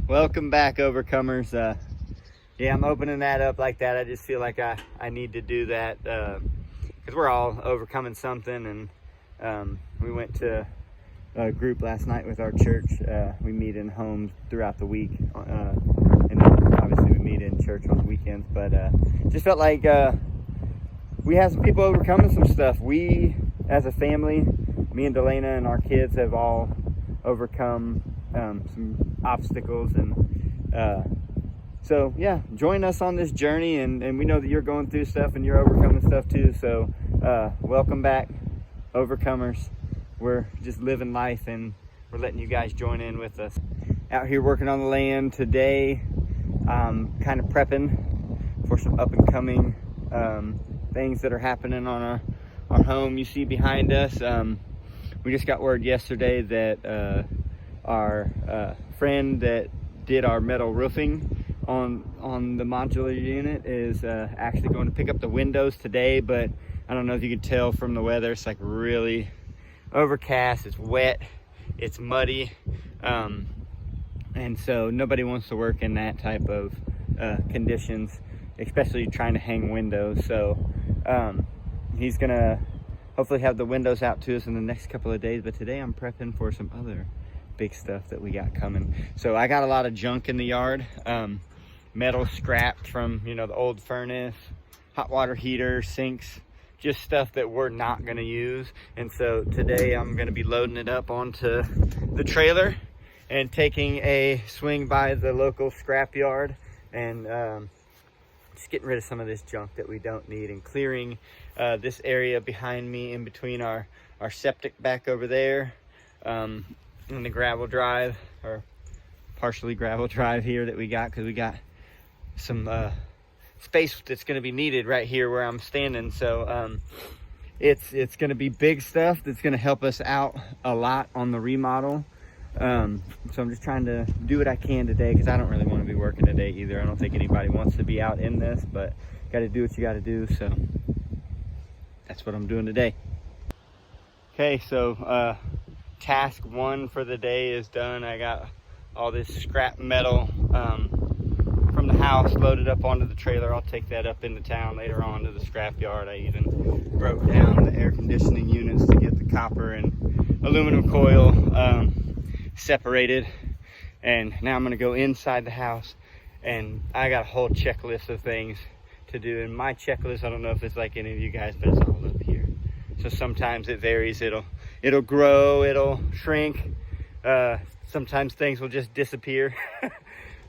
Welcome back, overcomers. Yeah, I'm opening that up like that. I just feel like I need to do that because we're all overcoming something. And we went to a group last night with our church. We meet in homes throughout the week, and then obviously we meet in church on the weekends. But just felt like we have some people overcoming some stuff. We, as a family, me and Delana and our kids have all overcome some obstacles, and so yeah, join us on this journey, and we know that you're going through stuff and you're overcoming stuff too. So welcome back, overcomers. We're just living life, and we're letting you guys join in with us. Out here working on the land today, kind of prepping for some up and coming things that are happening on our home. You see behind us, we just got word yesterday that our friend that did our metal roofing on the modular unit is actually going to pick up the windows today. But I don't know if you can tell from the weather, it's like really overcast, it's wet, it's muddy, and so nobody wants to work in that type of conditions, especially trying to hang windows. So he's gonna hopefully have the windows out to us in the next couple of days. But today I'm prepping for some other big stuff that we got coming. So I got a lot of junk in the yard, metal scrapped from, the old furnace, hot water heater, sinks, just stuff that we're not going to use. And so today I'm going to be loading it up onto the trailer and taking a swing by the local scrap yard and just getting rid of some of this junk that we don't need, and clearing this area behind me in between our septic back over there, and the gravel drive, or partially gravel drive here that we got, because we got some space that's going to be needed right here where I'm standing. So it's going to be big stuff that's going to help us out a lot on the remodel. So I'm just trying to do what I can today, because I don't really want to be working today either. I don't think anybody wants to be out in this, but got to do what you got to do. So that's what I'm doing today. Okay, so task one for the day is done. I got all this scrap metal from the house loaded up onto the trailer. I'll take that up into town later on to the scrap yard. I even broke down the air conditioning units to get the copper and aluminum coil separated. And now I'm going to go inside the house, and I got a whole checklist of things to do. And my checklist, I don't know if it's like any of you guys, but it's all up here. So sometimes it varies. It'll grow, it'll shrink. Sometimes things will just disappear.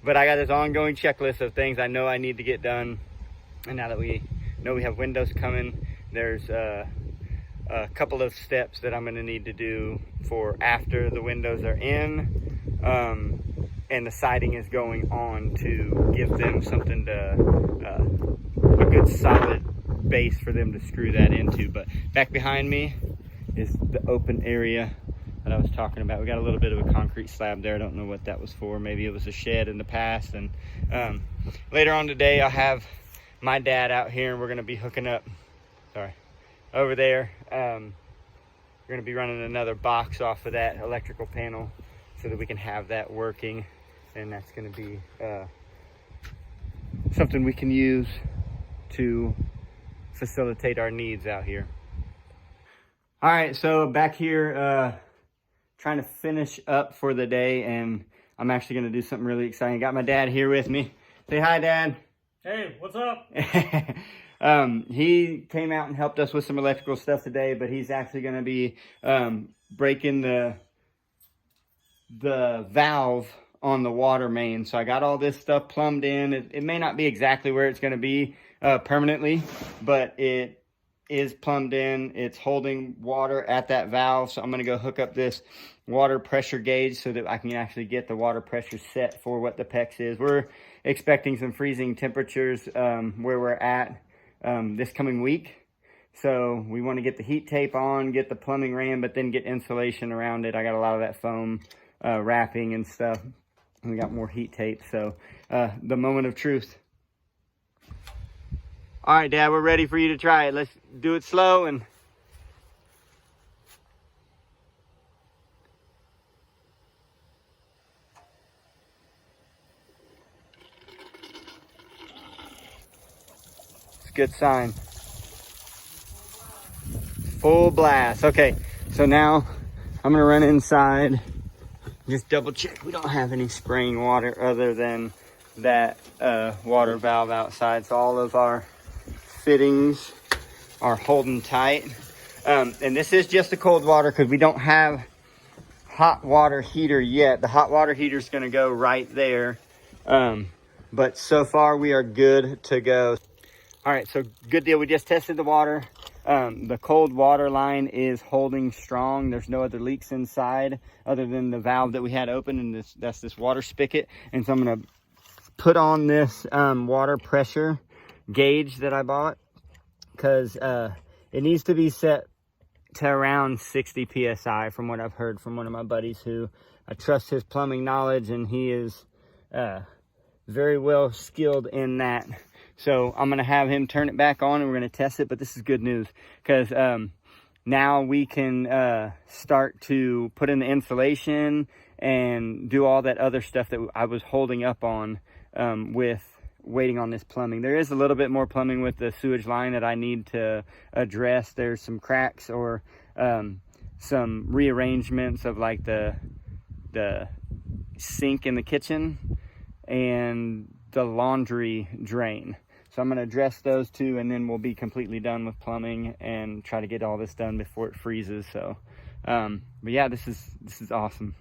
But I got this ongoing checklist of things I know I need to get done. And now that we know we have windows coming, there's a couple of steps that I'm going to need to do for after the windows are in, and the siding is going on, to give them something to a good solid base for them to screw that into. But back behind me is the open area that I was talking about. We got a little bit of a concrete slab there. I don't know what that was for. Maybe it was a shed in the past. And later on today, I'll have my dad out here, and we're going to be hooking up, over there. We're going to be running another box off of that electrical panel so that we can have that working. And that's going to be something we can use to facilitate our needs out here. All right, so back here trying to finish up for the day, and I'm actually going to do something really exciting. Got my dad here with me. Say hi, Dad. Hey, what's up? He came out and helped us with some electrical stuff today, but he's actually going to be breaking the valve on the water main. So I got all this stuff plumbed in. It may not be exactly where it's going to be permanently, but it is plumbed in. It's holding water at that valve. So I'm going to go hook up this water pressure gauge so that I can actually get the water pressure set for what the PEX is. We're expecting some freezing temperatures where we're at this coming week. So we want to get the heat tape on, get the plumbing ran, but then get insulation around it. I got a lot of that foam wrapping and stuff. And we got more heat tape. So the moment of truth. All right, Dad, we're ready for you to try it. Let's do it slow and good sign. Full blast. Okay, so now I'm gonna run inside, just double check we don't have any spraying water other than that water valve outside. So all of our fittings are holding tight. And this is just the cold water because we don't have hot water heater yet. The hot water heater is gonna go right there. But so far we are good to go. All right, so good deal. We just tested the water. The cold water line is holding strong. There's no other leaks inside other than the valve that we had open, and that's this water spigot. And so I'm gonna put on this water pressure gauge that I bought, because it needs to be set to around 60 PSI from what I've heard from one of my buddies who I trust his plumbing knowledge, and he is very well skilled in that. So I'm gonna have him turn it back on and we're gonna test it. But this is good news because now we can start to put in the insulation and do all that other stuff that I was holding up on with waiting on this plumbing. There is a little bit more plumbing with the sewage line that I need to address. There's some cracks or some rearrangements of like the sink in the kitchen and the laundry drain. So I'm going to address those two, and then we'll be completely done with plumbing and try to get all this done before it freezes. So but yeah, this is awesome.